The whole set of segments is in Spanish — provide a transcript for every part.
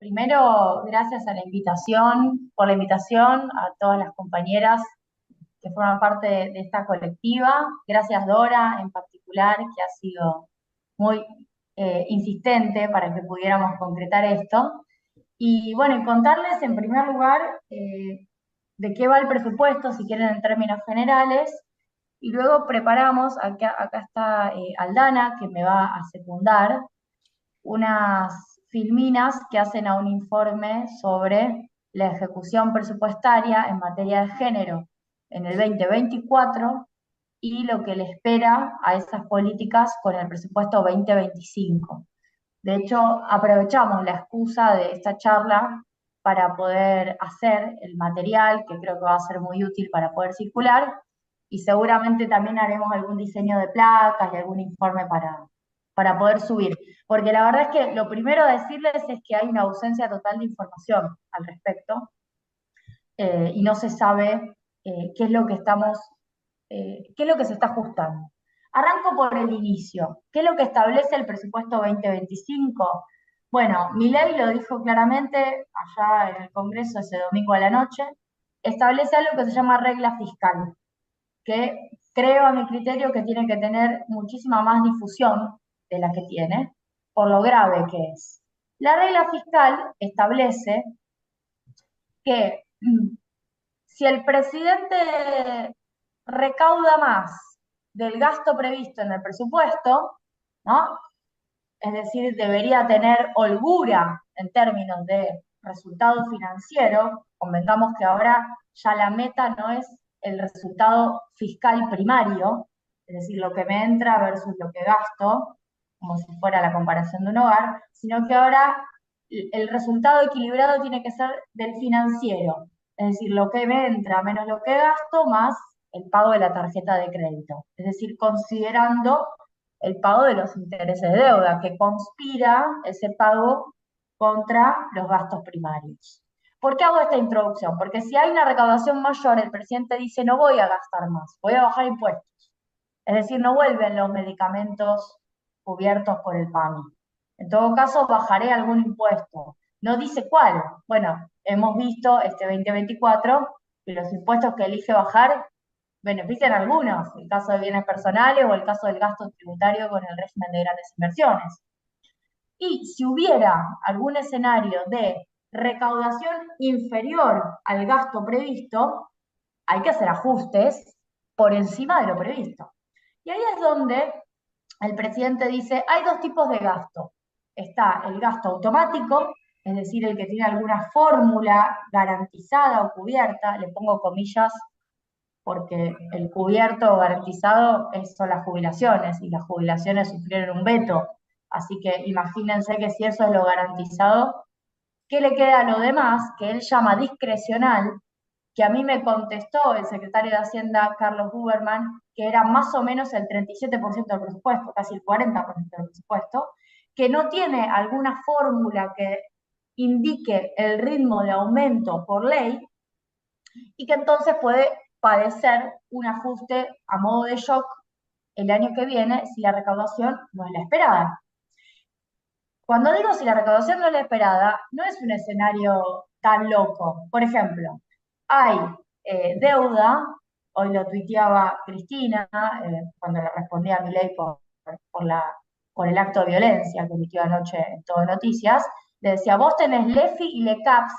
Primero, gracias a la invitación, por la invitación a todas las compañeras que forman parte de esta colectiva. Gracias Dora en particular, que ha sido muy insistente para que pudiéramos concretar esto. Y bueno, y contarles en primer lugar de qué va el presupuesto, si quieren en términos generales, y luego preparamos, acá está Aldana, que me va a secundar, unas filminas que hacen a un informe sobre la ejecución presupuestaria en materia de género en el 2024 y lo que le espera a esas políticas con el presupuesto 2025. De hecho, aprovechamos la excusa de esta charla para poder hacer el material, que creo que va a ser muy útil para poder circular, y seguramente también haremos algún diseño de placas y algún informe para poder subir. Porque la verdad es que lo primero a decirles es que hay una ausencia total de información al respecto, y no se sabe qué es lo que qué es lo que se está ajustando. Arranco por el inicio. ¿Qué es lo que establece el presupuesto 2025? Bueno, Milei lo dijo claramente allá en el Congreso ese domingo a la noche, establece algo que se llama regla fiscal, que creo a mi criterio que tiene que tener muchísima más difusión de la que tiene, por lo grave que es. La regla fiscal establece que si el presidente recauda más del gasto previsto en el presupuesto, ¿no? Es decir, debería tener holgura en términos de resultado financiero. Convengamos que ahora ya la meta no es el resultado fiscal primario, es decir, lo que me entra versus lo que gasto, como si fuera la comparación de un hogar, sino que ahora el resultado equilibrado tiene que ser del financiero, es decir, lo que me entra menos lo que gasto más el pago de la tarjeta de crédito, es decir, considerando el pago de los intereses de deuda, que conspira ese pago contra los gastos primarios. ¿Por qué hago esta introducción? Porque si hay una recaudación mayor, el presidente dice no voy a gastar más, voy a bajar impuestos. Es decir, no vuelven los medicamentos cubiertos por el PAMI. En todo caso, bajaré algún impuesto. No dice cuál. Bueno, hemos visto este 2024 que los impuestos que elige bajar benefician a algunos, el caso de bienes personales o el caso del gasto tributario con el régimen de grandes inversiones. Y si hubiera algún escenario de recaudación inferior al gasto previsto, hay que hacer ajustes por encima de lo previsto. Y ahí es donde el presidente dice, hay dos tipos de gasto. Está el gasto automático, es decir, el que tiene alguna fórmula garantizada o cubierta, le pongo comillas porque el cubierto garantizado son las jubilaciones, y las jubilaciones sufrieron un veto. Así que imagínense que si eso es lo garantizado, ¿qué le queda a lo demás? Que él llama discrecional, que a mí me contestó el secretario de Hacienda, Carlos Huberman, que era más o menos el 37% del presupuesto, casi el 40% del presupuesto, que no tiene alguna fórmula que indique el ritmo de aumento por ley, y que entonces puede padecer un ajuste a modo de shock el año que viene si la recaudación no es la esperada. Cuando digo si la recaudación no es la esperada, no es un escenario tan loco. Por ejemplo, hay deuda, hoy lo tuiteaba Cristina, cuando le respondía a Milei por, la, por el acto de violencia que emitió anoche en Todo Noticias, le decía, vos tenés LEFI y LECAPS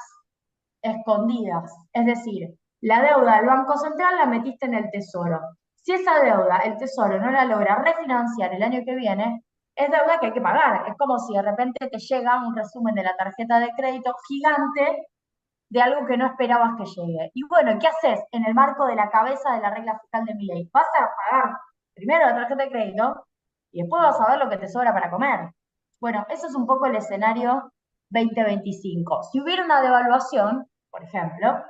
escondidas. Es decir, la deuda del Banco Central la metiste en el Tesoro. Si esa deuda el Tesoro no la logra refinanciar el año que viene, es deuda que hay que pagar. Es como si de repente te llega un resumen de la tarjeta de crédito gigante de algo que no esperabas que llegue. Y bueno, ¿qué haces en el marco de la cabeza de la regla fiscal de Milei? Vas a pagar primero la tarjeta de crédito y después vas a ver lo que te sobra para comer. Bueno, eso es un poco el escenario 2025. Si hubiera una devaluación, por ejemplo,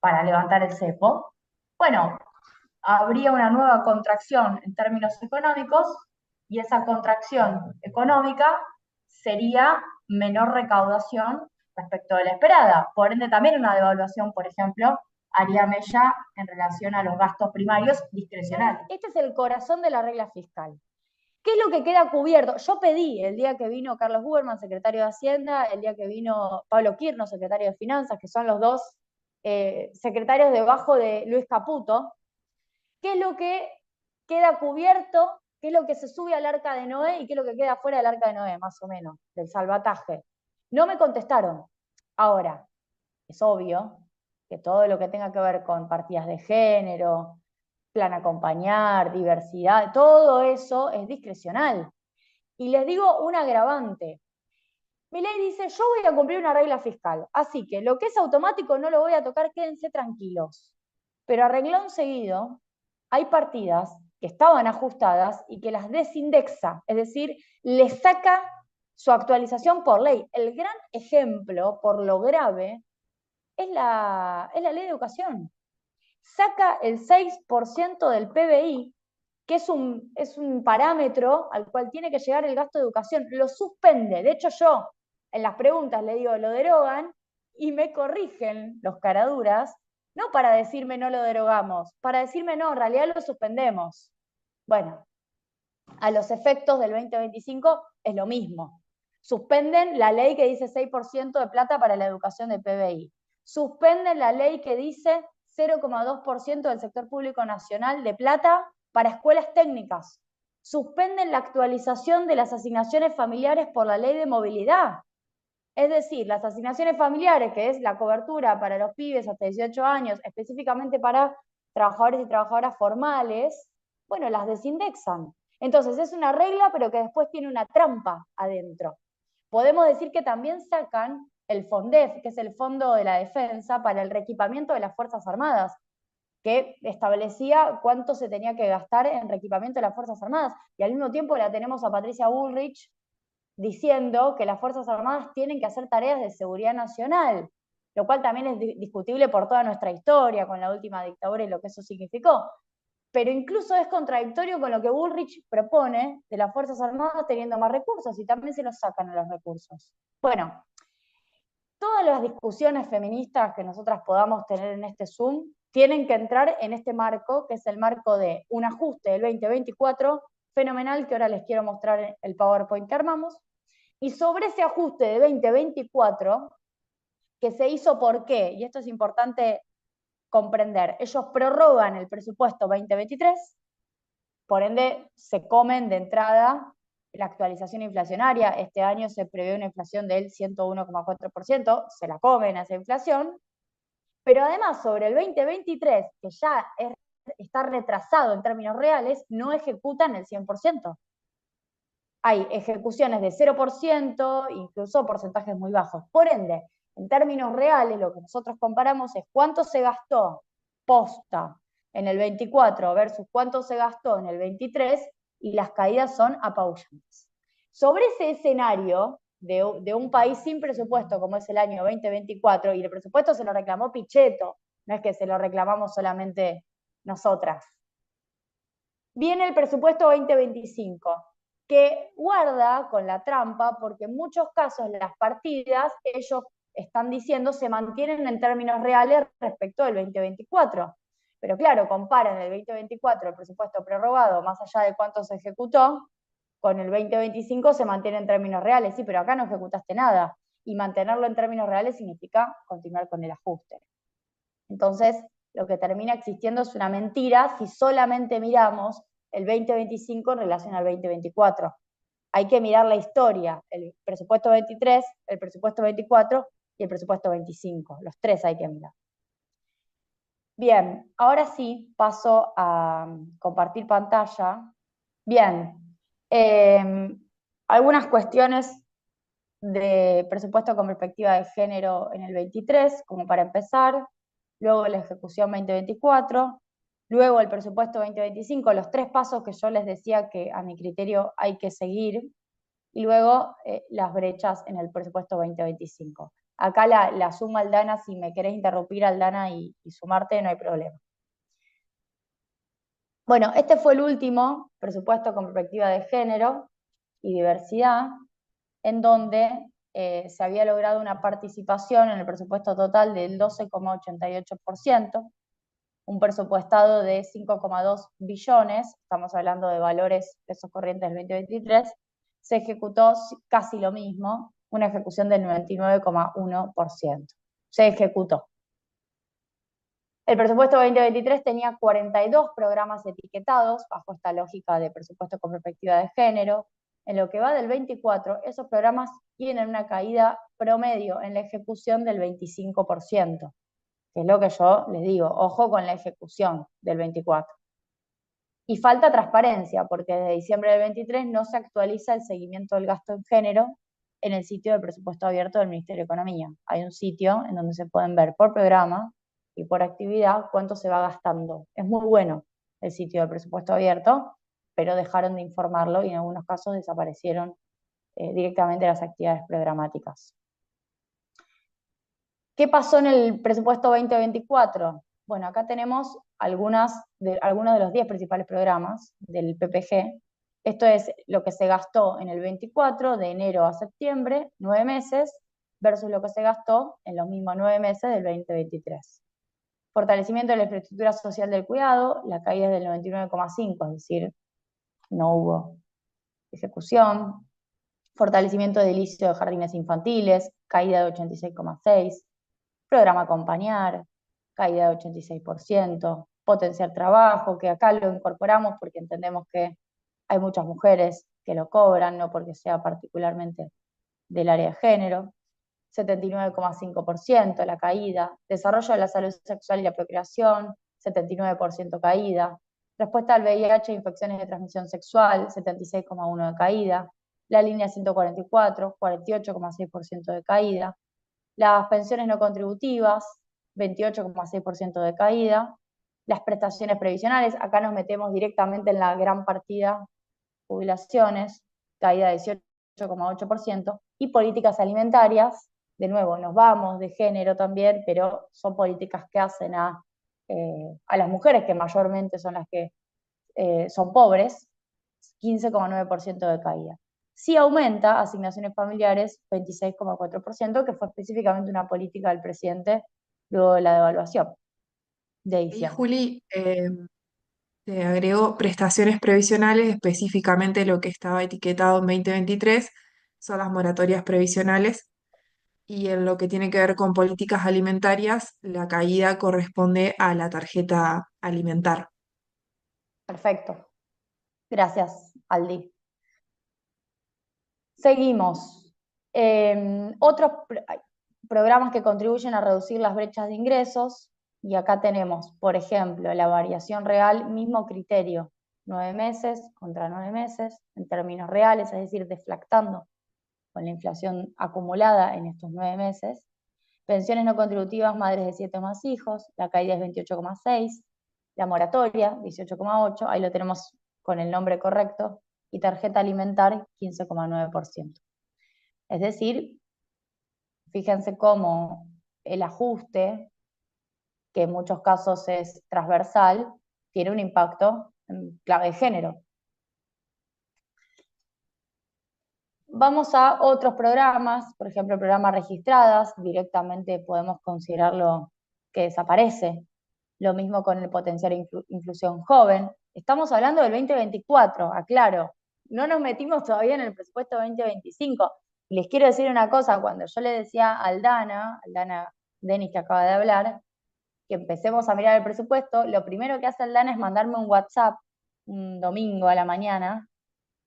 para levantar el cepo, bueno, habría una nueva contracción en términos económicos y esa contracción económica sería menor recaudación respecto de la esperada. Por ende, también una devaluación, por ejemplo, haría mella en relación a los gastos primarios discrecionales. Este es el corazón de la regla fiscal. ¿Qué es lo que queda cubierto? Yo pedí el día que vino Carlos Huberman, secretario de Hacienda, el día que vino Pablo Quirno, secretario de Finanzas, que son los dos secretarios debajo de Luis Caputo, qué es lo que queda cubierto, qué es lo que se sube al arca de Noé y qué es lo que queda fuera del arca de Noé, más o menos, del salvataje. No me contestaron. Ahora, es obvio que todo lo que tenga que ver con partidas de género, plan acompañar, diversidad, todo eso es discrecional. Y les digo un agravante. Milei dice, yo voy a cumplir una regla fiscal, así que lo que es automático no lo voy a tocar, quédense tranquilos. Pero a renglón seguido, hay partidas que estaban ajustadas y que las desindexa, es decir, les saca su actualización por ley. El gran ejemplo, por lo grave, es la ley de educación. Saca el 6% del PBI, que es un parámetro al cual tiene que llegar el gasto de educación, lo suspende. De hecho, yo en las preguntas le digo, lo derogan, y me corrigen los caraduras, no para decirme no lo derogamos, para decirme no, en realidad lo suspendemos. Bueno, a los efectos del 2025 es lo mismo. Suspenden la ley que dice 6% de plata para la educación de PBI. Suspenden la ley que dice 0,2% del sector público nacional de plata para escuelas técnicas. Suspenden la actualización de las asignaciones familiares por la ley de movilidad. Es decir, las asignaciones familiares, que es la cobertura para los pibes hasta 18 años, específicamente para trabajadores y trabajadoras formales, bueno, las desindexan. Entonces es una regla, pero que después tiene una trampa adentro. Podemos decir que también sacan el FONDEF, que es el Fondo de la Defensa para el reequipamiento de las Fuerzas Armadas, que establecía cuánto se tenía que gastar en reequipamiento de las Fuerzas Armadas. Y al mismo tiempo la tenemos a Patricia Bullrich diciendo que las Fuerzas Armadas tienen que hacer tareas de seguridad nacional, lo cual también es discutible por toda nuestra historia con la última dictadura y lo que eso significó. Pero incluso es contradictorio con lo que Bullrich propone de las Fuerzas Armadas teniendo más recursos, y también se los sacan a los recursos. Bueno, todas las discusiones feministas que nosotras podamos tener en este Zoom tienen que entrar en este marco, que es el marco de un ajuste del 2024 fenomenal, que ahora les quiero mostrar el PowerPoint que armamos. Y sobre ese ajuste de 2024, que se hizo por qué, y esto es importante comprender, ellos prorrogan el presupuesto 2023, por ende se comen de entrada la actualización inflacionaria. Este año se prevé una inflación del 101,4%, se la comen a esa inflación, pero además sobre el 2023, que ya está retrasado en términos reales, no ejecutan el 100%. Hay ejecuciones de 0%, incluso porcentajes muy bajos. Por ende, en términos reales, lo que nosotros comparamos es cuánto se gastó posta en el 24 versus cuánto se gastó en el 23, y las caídas son apabullantes. Sobre ese escenario de un país sin presupuesto como es el año 2024, y el presupuesto se lo reclamó Pichetto, no es que se lo reclamamos solamente nosotras, viene el presupuesto 2025, que guarda con la trampa, porque en muchos casos las partidas, ellos están diciendo, se mantienen en términos reales respecto del 2024. Pero claro, comparan el 2024, el presupuesto prorrogado, más allá de cuánto se ejecutó, con el 2025 se mantiene en términos reales. Sí, pero acá no ejecutaste nada. Y mantenerlo en términos reales significa continuar con el ajuste. Entonces, lo que termina existiendo es una mentira si solamente miramos el 2025 en relación al 2024. Hay que mirar la historia, el presupuesto 23, el presupuesto 24 y el presupuesto 25. Los tres hay que mirar. Bien, ahora sí paso a compartir pantalla. Bien, algunas cuestiones de presupuesto con perspectiva de género en el 23, como para empezar, luego la ejecución 2024, luego el presupuesto 2025, los tres pasos que yo les decía que a mi criterio hay que seguir, y luego las brechas en el presupuesto 2025. Acá la suma, Aldana, si me querés interrumpir, Aldana, y sumarte, no hay problema. Bueno, este fue el último presupuesto con perspectiva de género y diversidad, en donde se había logrado una participación en el presupuesto total del 12,88%. un presupuestado de 5,2 billones, estamos hablando de valores pesos corrientes del 2023, se ejecutó casi lo mismo, una ejecución del 99,1%. Se ejecutó. El presupuesto 2023 tenía 42 programas etiquetados bajo esta lógica de presupuesto con perspectiva de género. En lo que va del 24, esos programas tienen una caída promedio en la ejecución del 25%, que es lo que yo les digo, ojo con la ejecución del 24. Y falta transparencia, porque desde diciembre del 23 no se actualiza el seguimiento del gasto en género en el sitio del presupuesto abierto del Ministerio de Economía. Hay un sitio en donde se pueden ver por programa y por actividad cuánto se va gastando. Es muy bueno el sitio del presupuesto abierto, pero dejaron de informarlo y en algunos casos desaparecieron directamente las actividades programáticas. ¿Qué pasó en el presupuesto 2024? Bueno, acá tenemos algunos de los 10 principales programas del PPG. Esto es lo que se gastó en el 24, de enero a septiembre, 9 meses, versus lo que se gastó en los mismos 9 meses del 2023. Fortalecimiento de la infraestructura social del cuidado, la caída es del 99,5, es decir, no hubo ejecución. Fortalecimiento edilicio de jardines infantiles, caída de 86,6. Programa Acompañar, caída de 86%, Potenciar Trabajo, que acá lo incorporamos porque entendemos que hay muchas mujeres que lo cobran, no porque sea particularmente del área de género, 79,5% la caída, Desarrollo de la salud sexual y la procreación, 79% caída, respuesta al VIH e infecciones de transmisión sexual, 76,1% de caída, la línea 144, 48,6% de caída, las pensiones no contributivas, 28,6% de caída, las prestaciones previsionales, acá nos metemos directamente en la gran partida jubilaciones, caída de 18,8%, y políticas alimentarias, de nuevo, nos vamos de género también, pero son políticas que hacen a las mujeres, que mayormente son las que son pobres, 15,9% de caída. Sí aumenta asignaciones familiares, 26,4%, que fue específicamente una política del presidente luego de la devaluación de Y diciembre. Juli, te agregó prestaciones previsionales, específicamente lo que estaba etiquetado en 2023 son las moratorias previsionales, y en lo que tiene que ver con políticas alimentarias, la caída corresponde a la tarjeta alimentar. Perfecto. Gracias, Aldi. Seguimos. Otros programas que contribuyen a reducir las brechas de ingresos, y acá tenemos, por ejemplo, la variación real, mismo criterio, 9 meses contra 9 meses, en términos reales, es decir, deflactando con la inflación acumulada en estos 9 meses. Pensiones no contributivas, madres de 7 o más hijos, la caída es 28,6, la moratoria, 18,8, ahí lo tenemos con el nombre correcto, y tarjeta alimentar, 15,9%. Es decir, fíjense cómo el ajuste, que en muchos casos es transversal, tiene un impacto en clave de género. Vamos a otros programas, por ejemplo, el programa Registradas, directamente podemos considerarlo que desaparece. Lo mismo con el potenciar inclusión joven. Estamos hablando del 2024, aclaro. No nos metimos todavía en el presupuesto 2025. Y les quiero decir una cosa, cuando yo le decía a Aldana Denis, que acaba de hablar, que empecemos a mirar el presupuesto, lo primero que hace Aldana es mandarme un WhatsApp un domingo a la mañana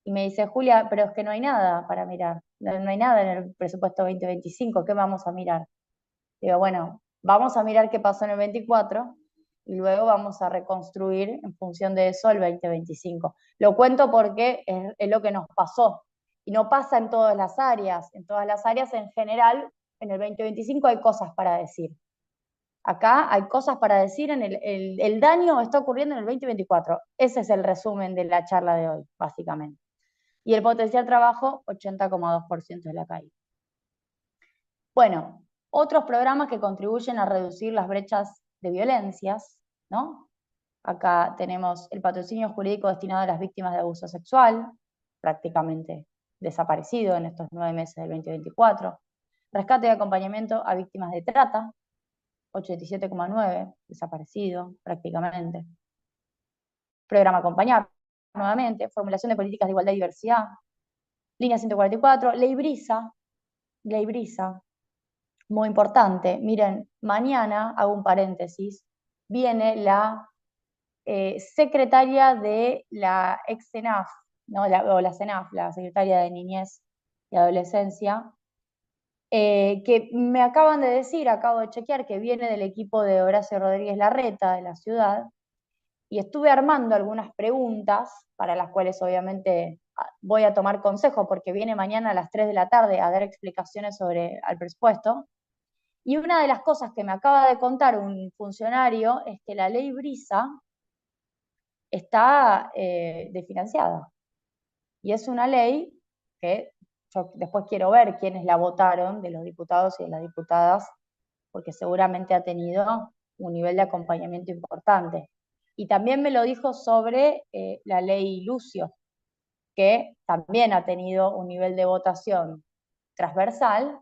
y me dice, Julia, pero es que no hay nada para mirar, no hay nada en el presupuesto 2025, ¿qué vamos a mirar? Digo, bueno, vamos a mirar qué pasó en el 24 y luego vamos a reconstruir en función de eso el 2025. Lo cuento porque es lo que nos pasó y no pasa en todas las áreas. En todas las áreas en general, en el 2025 hay cosas para decir. Acá hay cosas para decir, el daño está ocurriendo en el 2024. Ese es el resumen de la charla de hoy, básicamente. Y el potencial trabajo, 80,2% de la caída. Bueno, otros programas que contribuyen a reducir las brechas de violencias, ¿no? Acá tenemos el patrocinio jurídico destinado a las víctimas de abuso sexual, prácticamente desaparecido en estos 9 meses del 2024. Rescate y acompañamiento a víctimas de trata, 87,9, desaparecido prácticamente. Programa Acompañar, nuevamente, formulación de políticas de igualdad y diversidad. Línea 144, Ley Brisa, muy importante. Miren, mañana, hago un paréntesis, viene la secretaria de la ex-CENAF, ¿no? o la CENAF, la secretaria de Niñez y Adolescencia, que me acaban de decir, acabo de chequear, que viene del equipo de Horacio Rodríguez Larreta de la ciudad, y estuve armando algunas preguntas para las cuales obviamente voy a tomar consejo porque viene mañana a las 3 de la tarde a dar explicaciones sobre el presupuesto. Y una de las cosas que me acaba de contar un funcionario es que la ley Brisa está desfinanciada. Y es una ley que yo después quiero ver quiénes la votaron, de los diputados y de las diputadas, porque seguramente ha tenido un nivel de acompañamiento importante. Y también me lo dijo sobre la ley Lucio, que también ha tenido un nivel de votación transversal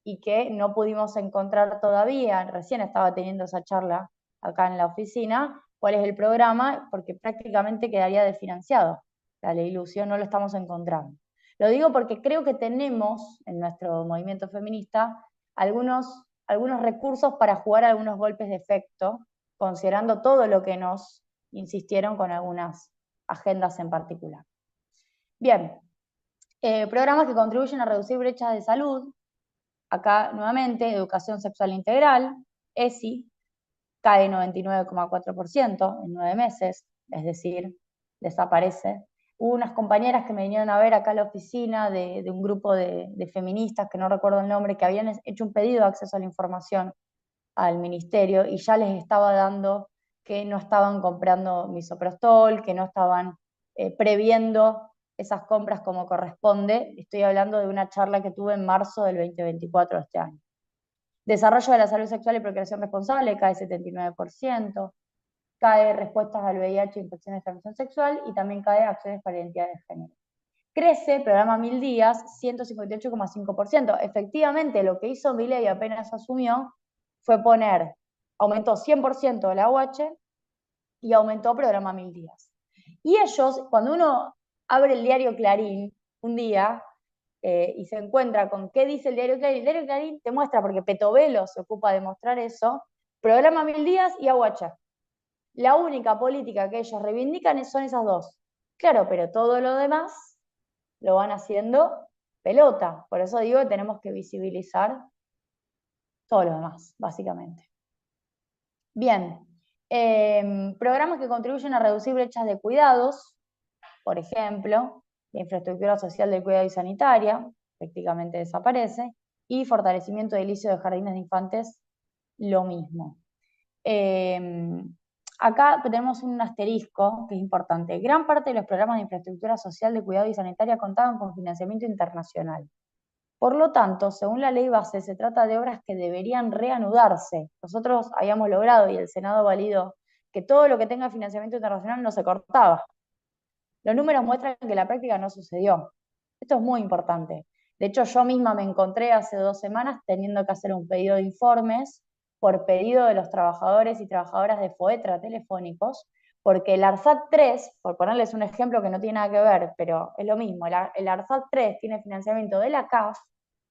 y que no pudimos encontrar todavía, recién estaba teniendo esa charla acá en la oficina, cuál es el programa, porque prácticamente quedaría desfinanciado. La ley Lucio no lo estamos encontrando. Lo digo porque creo que tenemos en nuestro movimiento feminista algunos recursos para jugar algunos golpes de efecto, considerando todo lo que nos insistieron con algunas agendas en particular. Bien, programas que contribuyen a reducir brechas de salud. Acá nuevamente, educación sexual integral, ESI, cae 99,4% en 9 meses, es decir, desaparece. Hubo unas compañeras que me vinieron a ver acá a la oficina de un grupo de feministas, que no recuerdo el nombre, que habían hecho un pedido de acceso a la información al ministerio y ya les estaba dando que no estaban comprando misoprostol, que no estaban previendo esas compras como corresponde. Estoy hablando de una charla que tuve en marzo del 2024 de este año. Desarrollo de la salud sexual y procreación responsable cae 79%, cae respuestas al VIH e infecciones de transmisión sexual y también cae acciones para identidad de género. Crece, programa 1000 días, 158,5%. Efectivamente, lo que hizo Milei apenas asumió fue aumentó 100% la UH y aumentó programa 1000 días. Y ellos, cuando uno abre el diario Clarín un día y se encuentra con qué dice el diario Clarín te muestra, porque Petovelo se ocupa de mostrar eso, programa 1000 días y AUH. La única política que ellos reivindican son esas dos. Claro, pero todo lo demás lo van haciendo pelota. Por eso digo que tenemos que visibilizar todo lo demás, básicamente. Bien, programas que contribuyen a reducir brechas de cuidados, por ejemplo, la infraestructura social del cuidado y sanitaria, prácticamente desaparece, y fortalecimiento de edilicio de jardines de infantes, lo mismo. Acá tenemos un asterisco que es importante. Gran parte de los programas de infraestructura social de cuidado y sanitaria contaban con financiamiento internacional. Por lo tanto, según la ley base, se trata de obras que deberían reanudarse. Nosotros habíamos logrado, y el Senado validó, que todo lo que tenga financiamiento internacional no se cortaba. Los números muestran que la práctica no sucedió. Esto es muy importante. De hecho, yo misma me encontré hace 2 semanas teniendo que hacer un pedido de informes por pedido de los trabajadores y trabajadoras de FOETRA telefónicos, porque el ARSAT 3, por ponerles un ejemplo que no tiene nada que ver, pero es lo mismo, el ARSAT 3 tiene financiamiento de la CAF,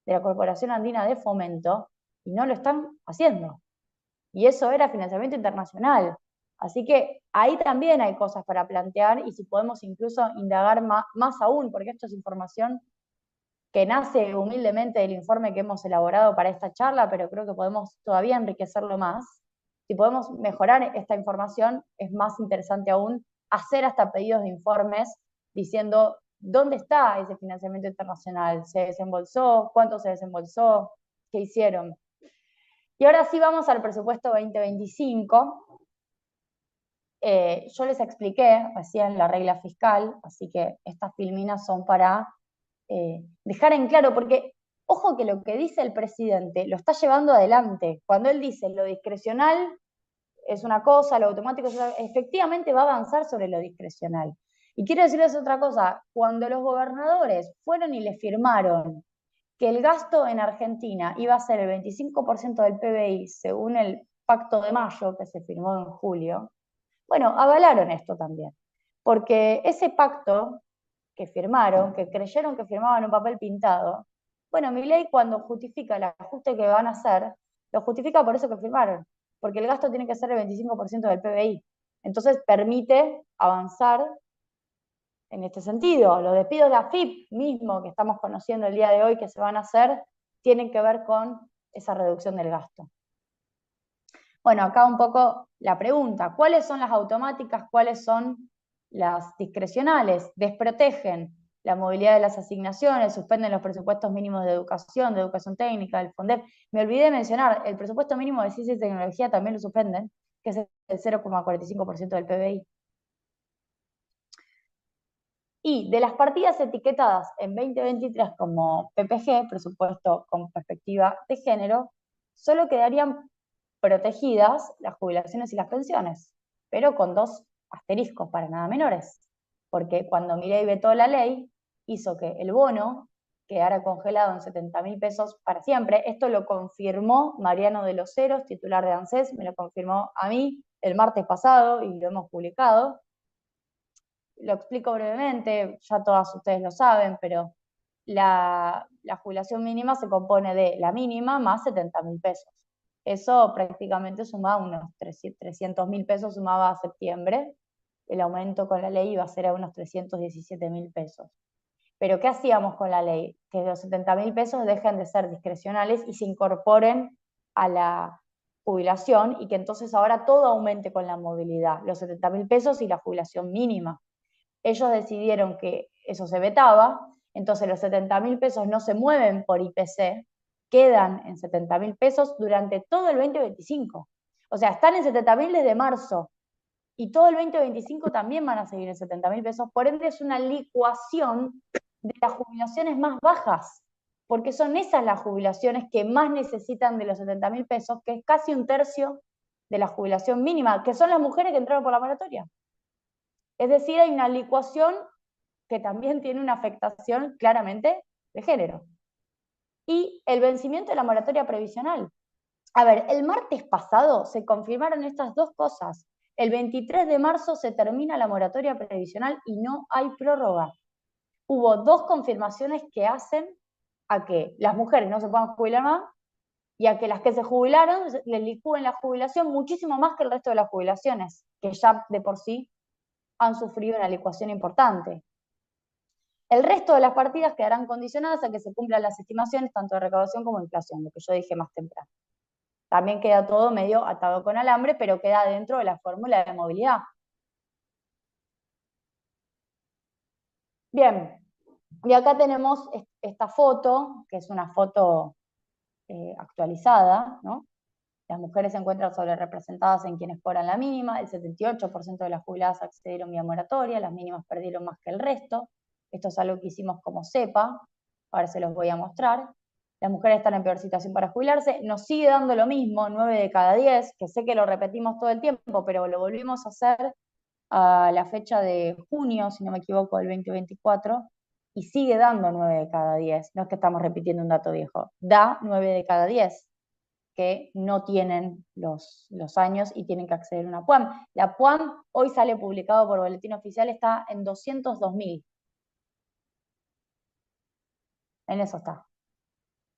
de la Corporación Andina de Fomento, y no lo están haciendo. Y eso era financiamiento internacional. Así que ahí también hay cosas para plantear y si podemos incluso indagar más aún, porque esto es información que nace humildemente del informe que hemos elaborado para esta charla, pero creo que podemos todavía enriquecerlo más. Si podemos mejorar esta información, es más interesante aún hacer hasta pedidos de informes diciendo dónde está ese financiamiento internacional, se desembolsó, cuánto se desembolsó, qué hicieron. Y ahora sí vamos al presupuesto 2025. Yo les expliqué recién la regla fiscal, así que estas filminas son para dejar en claro, porque ojo que lo que dice el presidente lo está llevando adelante. Cuando él dice lo discrecional es una cosa, lo automático es otra, efectivamente va a avanzar sobre lo discrecional. Y quiero decirles otra cosa, cuando los gobernadores fueron y le firmaron que el gasto en Argentina iba a ser el 25% del PBI según el pacto de mayo que se firmó en julio, bueno, avalaron esto también, porque ese pacto que firmaron, que creyeron que firmaban un papel pintado, bueno, Milei cuando justifica el ajuste que van a hacer, lo justifica por eso que firmaron, porque el gasto tiene que ser el 25% del PBI. Entonces permite avanzar en este sentido. Los despidos de AFIP mismo que estamos conociendo el día de hoy que se van a hacer, tienen que ver con esa reducción del gasto. Bueno, acá un poco la pregunta, ¿cuáles son las automáticas? ¿Cuáles son las discrecionales? Desprotegen la movilidad de las asignaciones, suspenden los presupuestos mínimos de educación técnica, del FONDEP. Me olvidé de mencionar, el presupuesto mínimo de ciencia y tecnología también lo suspenden, que es el 0,45% del PBI. Y de las partidas etiquetadas en 2023 como PPG, presupuesto con perspectiva de género, solo quedarían protegidas las jubilaciones y las pensiones, pero con dos asteriscos para nada menores, porque cuando Milei vetó la ley, hizo que el bono quedara congelado en 70.000 pesos para siempre. Esto lo confirmó Mariano de los Heros, titular de ANSES, me lo confirmó a mí el martes pasado y lo hemos publicado. Lo explico brevemente, ya todas ustedes lo saben, pero la jubilación mínima se compone de la mínima más 70.000 pesos. Eso prácticamente sumaba unos 300.000 pesos, sumaba a septiembre. El aumento con la ley iba a ser a unos 317.000 pesos. Pero ¿qué hacíamos con la ley? Que los 70.000 pesos dejen de ser discrecionales y se incorporen a la jubilación y que entonces ahora todo aumente con la movilidad, los 70.000 pesos y la jubilación mínima. Ellos decidieron que eso se vetaba, entonces los 70.000 pesos no se mueven por IPC, quedan en 70.000 pesos durante todo el 2025. O sea, están en 70.000 desde marzo, y todo el 2025 también van a seguir en 70.000 pesos, por ende es una licuación de las jubilaciones más bajas, porque son esas las jubilaciones que más necesitan de los 70.000 pesos, que es casi un tercio de la jubilación mínima, que son las mujeres que entraron por la moratoria. Es decir, hay una licuación que también tiene una afectación claramente de género. Y el vencimiento de la moratoria previsional. A ver, el martes pasado se confirmaron estas dos cosas. El 23 de marzo se termina la moratoria previsional y no hay prórroga. Hubo dos confirmaciones que hacen a que las mujeres no se puedan jubilar más y a que las que se jubilaron les licúen la jubilación muchísimo más que el resto de las jubilaciones, que ya de por sí han sufrido una licuación importante. El resto de las partidas quedarán condicionadas a que se cumplan las estimaciones tanto de recaudación como de inflación, lo que yo dije más temprano. También queda todo medio atado con alambre, pero queda dentro de la fórmula de movilidad. Bien, y acá tenemos esta foto, que es una foto actualizada, ¿no? Las mujeres se encuentran sobrerepresentadas en quienes cobran la mínima, el 78% de las jubiladas accedieron vía moratoria, las mínimas perdieron más que el resto. Esto es algo que hicimos como CEPA, ahora se los voy a mostrar. Las mujeres están en peor situación para jubilarse, nos sigue dando lo mismo, 9 de cada 10, que sé que lo repetimos todo el tiempo, pero lo volvimos a hacer a la fecha de junio, si no me equivoco, del 2024, y sigue dando 9 de cada 10, no es que estamos repitiendo un dato viejo, da 9 de cada 10 que no tienen los años y tienen que acceder a una PUAM. La PUAM hoy sale publicado por Boletín Oficial, está en 202.000. En eso está.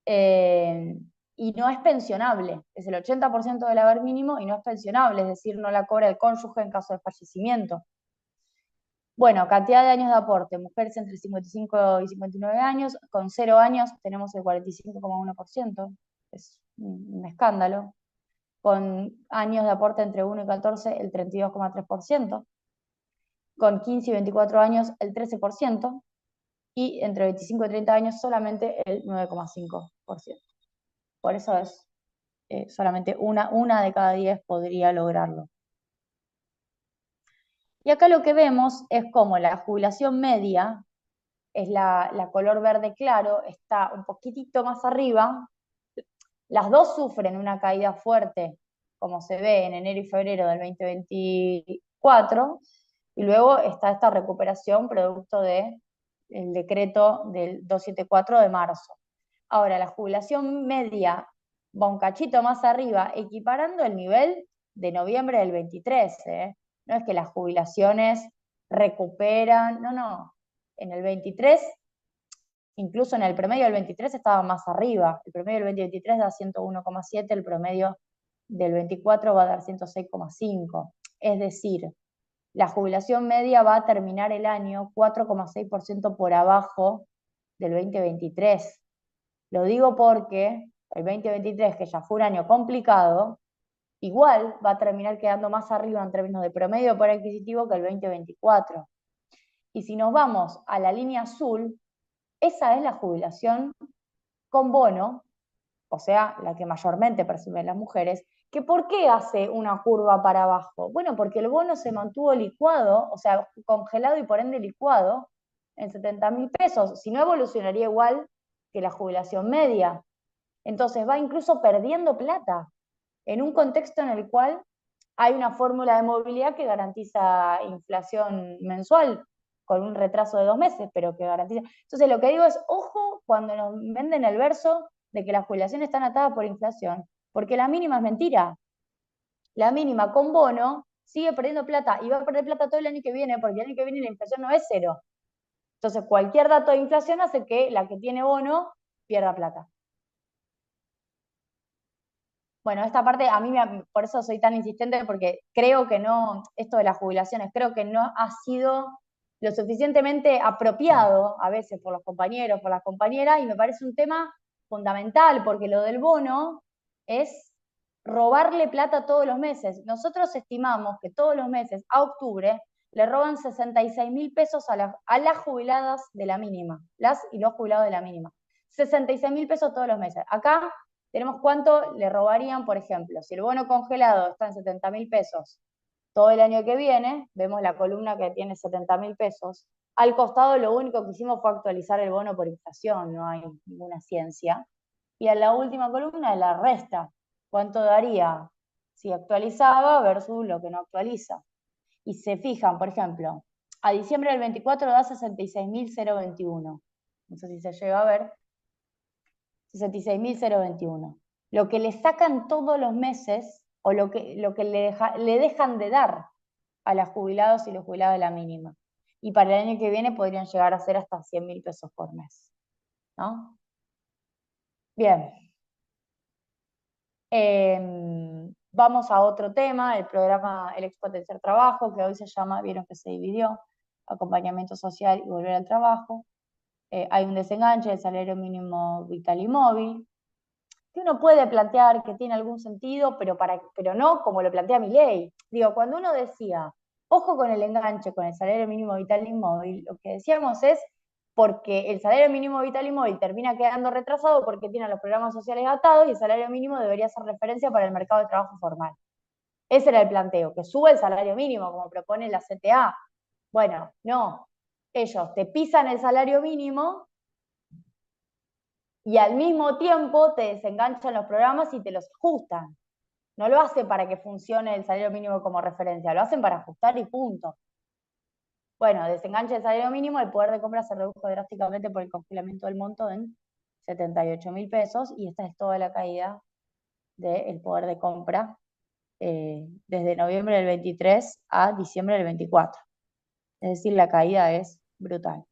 Y no es pensionable, es el 80% del haber mínimo y no es pensionable, es decir, no la cobra el cónyuge en caso de fallecimiento. Bueno, cantidad de años de aporte, mujeres entre 55 y 59 años, con 0 años tenemos el 45,1%, es un escándalo. Con años de aporte entre 1 y 14, el 32,3%, con 15 y 24 años, el 13%, y entre 25 y 30 años solamente el 9,5%. Por eso es solamente una de cada 10 podría lograrlo. Y acá lo que vemos es como la jubilación media, es la color verde claro, está un poquitito más arriba. Las dos sufren una caída fuerte, como se ve en enero y febrero del 2024, y luego está esta recuperación producto del decreto del 274 de marzo. Ahora, la jubilación media va un cachito más arriba, equiparando el nivel de noviembre del 23, ¿eh? No es que las jubilaciones recuperan, no, no. En el 23, incluso en el promedio del 23 estaba más arriba. El promedio del 2023 da 101,7, el promedio del 24 va a dar 106,5. Es decir, la jubilación media va a terminar el año 4,6% por abajo del 2023. Lo digo porque el 2023, que ya fue un año complicado, igual va a terminar quedando más arriba en términos de promedio por adquisitivo que el 2024. Y si nos vamos a la línea azul, esa es la jubilación con bono, o sea, la que mayormente perciben las mujeres, que ¿por qué hace una curva para abajo? Bueno, porque el bono se mantuvo licuado, o sea, congelado y por ende licuado en 70.000 pesos, si no evolucionaría igual que la jubilación media. Entonces va incluso perdiendo plata en un contexto en el cual hay una fórmula de movilidad que garantiza inflación mensual con un retraso de 2 meses, pero que garantiza. Entonces lo que digo es, ojo cuando nos venden el verso de que las jubilaciones están atadas por inflación, porque la mínima es mentira. La mínima con bono sigue perdiendo plata y va a perder plata todo el año que viene, porque el año que viene la inflación no es cero. Entonces cualquier dato de inflación hace que la que tiene bono pierda plata. Bueno, esta parte a mí, por eso soy tan insistente, porque creo que no, esto de las jubilaciones, creo que no ha sido lo suficientemente apropiado a veces por los compañeros, por las compañeras, y me parece un tema fundamental, porque lo del bono es robarle plata todos los meses. Nosotros estimamos que todos los meses, a octubre, le roban 66.000 pesos a las jubiladas de la mínima, las y los jubilados de la mínima. 66.000 pesos todos los meses. Acá tenemos cuánto le robarían, por ejemplo, si el bono congelado está en 70.000 pesos todo el año que viene, vemos la columna que tiene 70.000 pesos, al costado lo único que hicimos fue actualizar el bono por inflación, no hay ninguna ciencia, y en la última columna la resta, cuánto daría si actualizaba versus lo que no actualiza. Y se fijan, por ejemplo, a diciembre del 24 da 66.021, no sé si se llega a ver, 66.021. Lo que le sacan todos los meses o lo que le dejan de dar a los jubilados y los jubilados de la mínima. Y para el año que viene podrían llegar a ser hasta 100.000 pesos por mes. ¿No? Bien. Vamos a otro tema, el programa El Expo Tercer Trabajo, que hoy se llama, vieron que se dividió, acompañamiento social y volver al trabajo. Hay un desenganche del salario mínimo vital y móvil, que uno puede plantear que tiene algún sentido, pero no como lo plantea Milei. Digo, cuando uno decía, ojo con el enganche con el salario mínimo vital y móvil, lo que decíamos es porque el salario mínimo vital y móvil termina quedando retrasado porque tiene los programas sociales atados y el salario mínimo debería ser referencia para el mercado de trabajo formal. Ese era el planteo, que suba el salario mínimo, como propone la CTA. Bueno, no. Ellos te pisan el salario mínimo y al mismo tiempo te desenganchan los programas y te los ajustan. No lo hacen para que funcione el salario mínimo como referencia, lo hacen para ajustar y punto. Bueno, desenganche del salario mínimo, el poder de compra se redujo drásticamente por el congelamiento del monto en 78.000 pesos y esta es toda la caída del poder de compra desde noviembre del 23 a diciembre del 24. Es decir, la caída es brutal.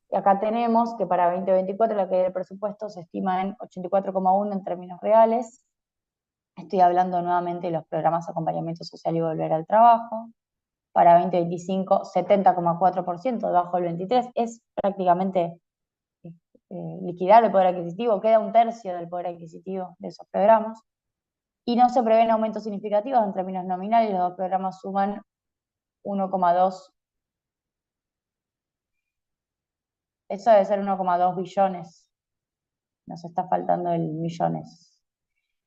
Y acá tenemos que para 2024 la caída del presupuesto se estima en 84,1 en términos reales. Estoy hablando nuevamente de los programas de acompañamiento social y volver al trabajo. Para 2025, 70,4%, debajo del 23. Es prácticamente liquidar el poder adquisitivo, queda un tercio del poder adquisitivo de esos programas. Y no se prevén aumentos significativos en términos nominales, los dos programas suman 1,2. Eso debe ser 1,2 billones. Nos está faltando el millones,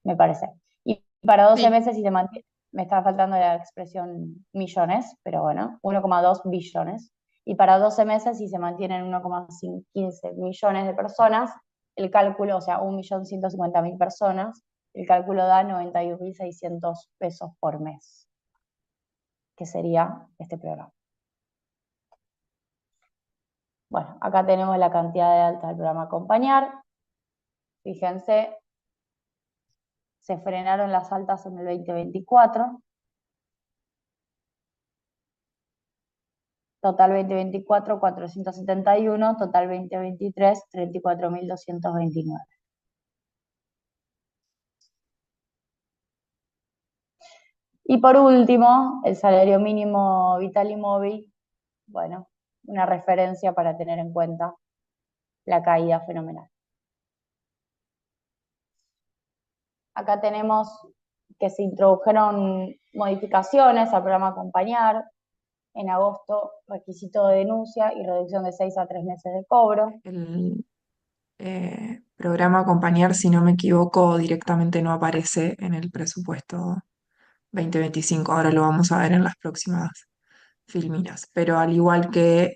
me parece. Y para 12 Sí. meses, si se mantiene, me está faltando la expresión millones, pero bueno, 1,2 billones. Y para 12 meses, si se mantienen 1,15 millones de personas, el cálculo, o sea, 1.150.000 personas, el cálculo da 91.600 pesos por mes, que sería este programa. Bueno, acá tenemos la cantidad de alta del programa Acompañar. Fíjense, se frenaron las altas en el 2024. Total 2024, 471, total 2023, 34.229. Y por último, el salario mínimo vital y móvil, bueno, una referencia para tener en cuenta la caída fenomenal. Acá tenemos que se introdujeron modificaciones al programa Acompañar. En agosto, requisito de denuncia y reducción de 6 a 3 meses de cobro. El programa Acompañar, si no me equivoco, directamente no aparece en el presupuesto 2025. Ahora lo vamos a ver en las próximas filminas, pero al igual que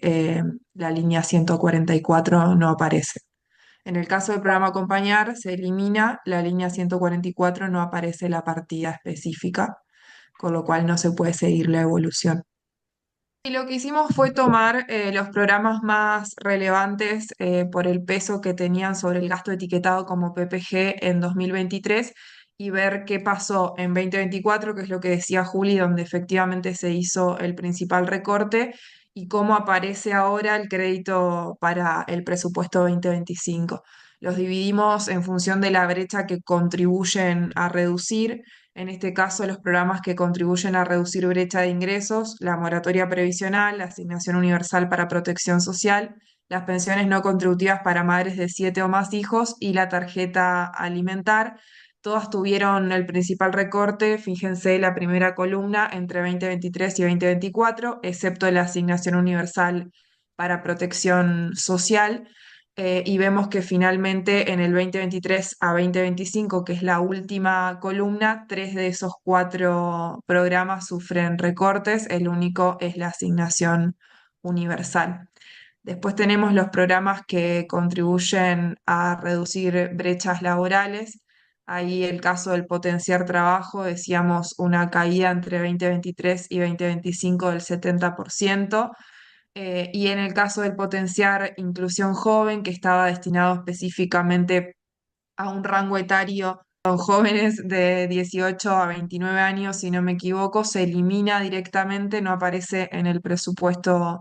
la línea 144 no aparece. En el caso del programa Acompañar, se elimina la línea 144, no aparece la partida específica, con lo cual no se puede seguir la evolución. Y lo que hicimos fue tomar los programas más relevantes por el peso que tenían sobre el gasto etiquetado como PPG en 2023 y ver qué pasó en 2024, que es lo que decía Juli, donde efectivamente se hizo el principal recorte, y cómo aparece ahora el crédito para el presupuesto 2025. Los dividimos en función de la brecha que contribuyen a reducir. En este caso, los programas que contribuyen a reducir brecha de ingresos, la moratoria previsional, la asignación universal para protección social, las pensiones no contributivas para madres de 7 o más hijos y la tarjeta alimentar. Todas tuvieron el principal recorte, fíjense la primera columna, entre 2023 y 2024, excepto la asignación universal para protección social. Y vemos que finalmente en el 2023 a 2025, que es la última columna, 3 de esos 4 programas sufren recortes, el único es la asignación universal. Después tenemos los programas que contribuyen a reducir brechas laborales. Ahí el caso del potenciar trabajo, decíamos una caída entre 2023 y 2025 del 70%. Y en el caso del potenciar inclusión joven, que estaba destinado específicamente a un rango etario con jóvenes de 18 a 29 años, si no me equivoco, se elimina directamente, no aparece en el presupuesto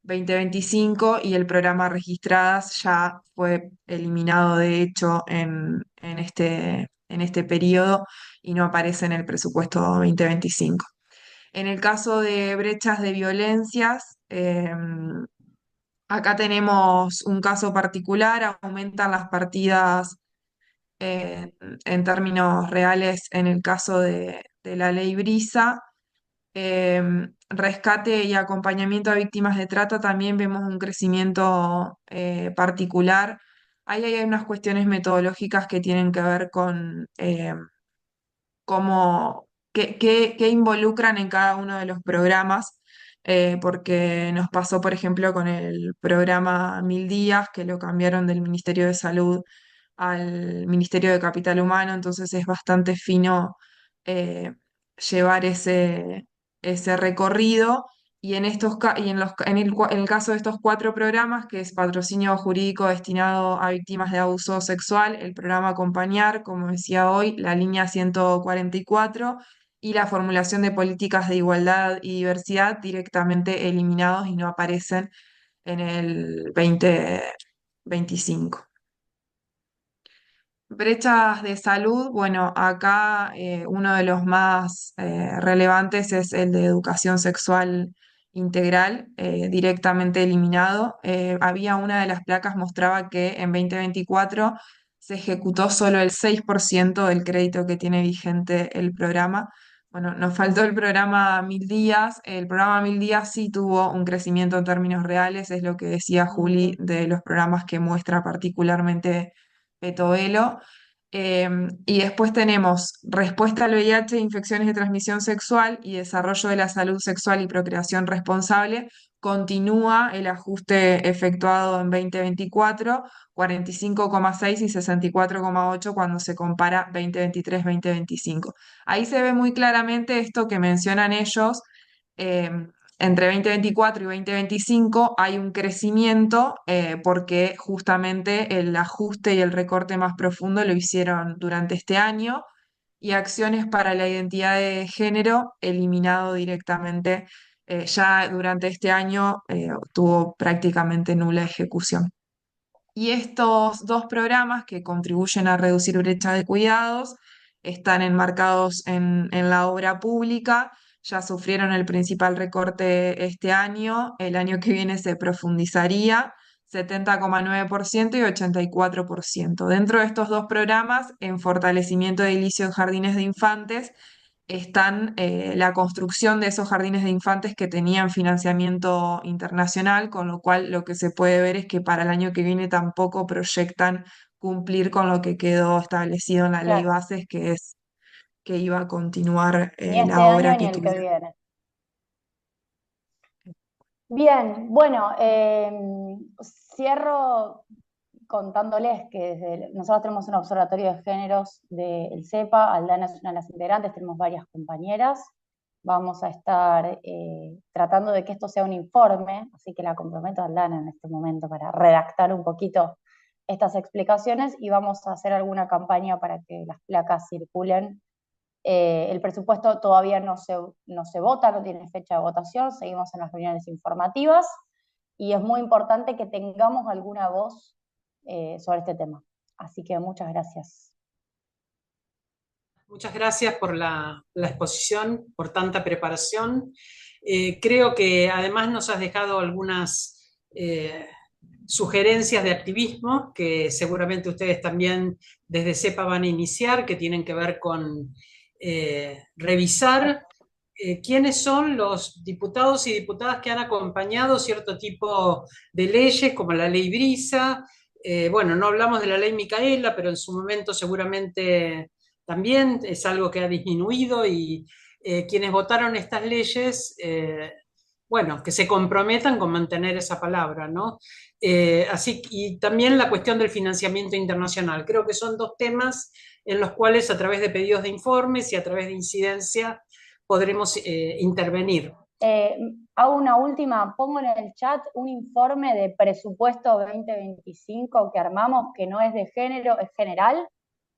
2025 y el programa Registradas ya fue eliminado de hecho en este periodo y no aparece en el presupuesto 2025. En el caso de brechas de violencias, acá tenemos un caso particular, aumentan las partidas eh, en términos reales en el caso de la ley Brisa. Rescate y acompañamiento a víctimas de trata también vemos un crecimiento particular. Ahí hay unas cuestiones metodológicas que tienen que ver con qué involucran en cada uno de los programas, porque nos pasó, por ejemplo, con el programa 1000 días, que lo cambiaron del Ministerio de Salud al Ministerio de Capital Humano, entonces es bastante fino eh, llevar ese recorrido. Y en estos y en en el caso de estos 4 programas, que es patrocinio jurídico destinado a víctimas de abuso sexual, el programa Acompañar, como decía hoy, la línea 144 y la formulación de políticas de igualdad y diversidad directamente eliminados y no aparecen en el 2025. Brechas de salud, bueno, acá uno de los más relevantes es el de educación sexual integral, directamente eliminado. Había una de las placas mostraba que en 2024 se ejecutó solo el 6% del crédito que tiene vigente el programa. Bueno, nos faltó el programa 1000 días. El programa 1000 días sí tuvo un crecimiento en términos reales, es lo que decía Juli de los programas que muestra particularmente Petovelo. Y después tenemos respuesta al VIH, infecciones de transmisión sexual y desarrollo de la salud sexual y procreación responsable. Continúa el ajuste efectuado en 2024, 45,6 y 64,8 cuando se compara 2023-2025. Ahí se ve muy claramente esto que mencionan ellos, entre 2024 y 2025 hay un crecimiento porque justamente el ajuste y el recorte más profundo lo hicieron durante este año y acciones para la identidad de género eliminado directamente ya durante este año tuvo prácticamente nula ejecución. Y estos dos programas que contribuyen a reducir brecha de cuidados están enmarcados en la obra pública, ya sufrieron el principal recorte este año, el año que viene se profundizaría 70,9% y 84%. Dentro de estos dos programas, en fortalecimiento de edilicio en jardines de infantes, están la construcción de esos jardines de infantes que tenían financiamiento internacional, con lo cual lo que se puede ver es que para el año que viene tampoco proyectan cumplir con lo que quedó establecido en la ley Claro, bases, que es que iba a continuar ni este la año obra ni que el que tuviera. viene. Bien, bueno, cierro contándoles que nosotros tenemos un observatorio de géneros del CEPA, Aldana es una de las integrantes, tenemos varias compañeras, vamos a estar tratando de que esto sea un informe, así que la comprometo a Aldana en este momento para redactar un poquito estas explicaciones y vamos a hacer alguna campaña para que las placas circulen. El presupuesto todavía no se vota, no tiene fecha de votación, seguimos en las reuniones informativas y es muy importante que tengamos alguna voz sobre este tema. Así que muchas gracias. Muchas gracias por la exposición, por tanta preparación. Creo que además nos has dejado algunas sugerencias de activismo que seguramente ustedes también desde CEPA van a iniciar, que tienen que ver con revisar quiénes son los diputados y diputadas que han acompañado cierto tipo de leyes, como la ley Brisa. Bueno, no hablamos de la ley Micaela, pero en su momento seguramente también es algo que ha disminuido y quienes votaron estas leyes, bueno, que se comprometan con mantener esa palabra, ¿no? Y también la cuestión del financiamiento internacional. Creo que son dos temas en los cuales a través de pedidos de informes y a través de incidencia podremos intervenir. Hago una última, pongo en el chat un informe de presupuesto 2025 que armamos, que no es de género, es general.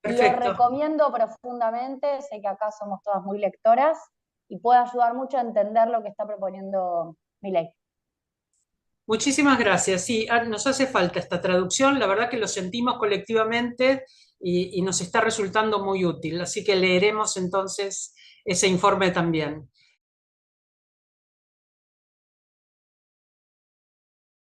Perfecto. Lo recomiendo profundamente, sé que acá somos todas muy lectoras y puede ayudar mucho a entender lo que está proponiendo Milei. Muchísimas gracias. Sí, nos hace falta esta traducción. La verdad que lo sentimos colectivamente y nos está resultando muy útil. Así que leeremos entonces ese informe también.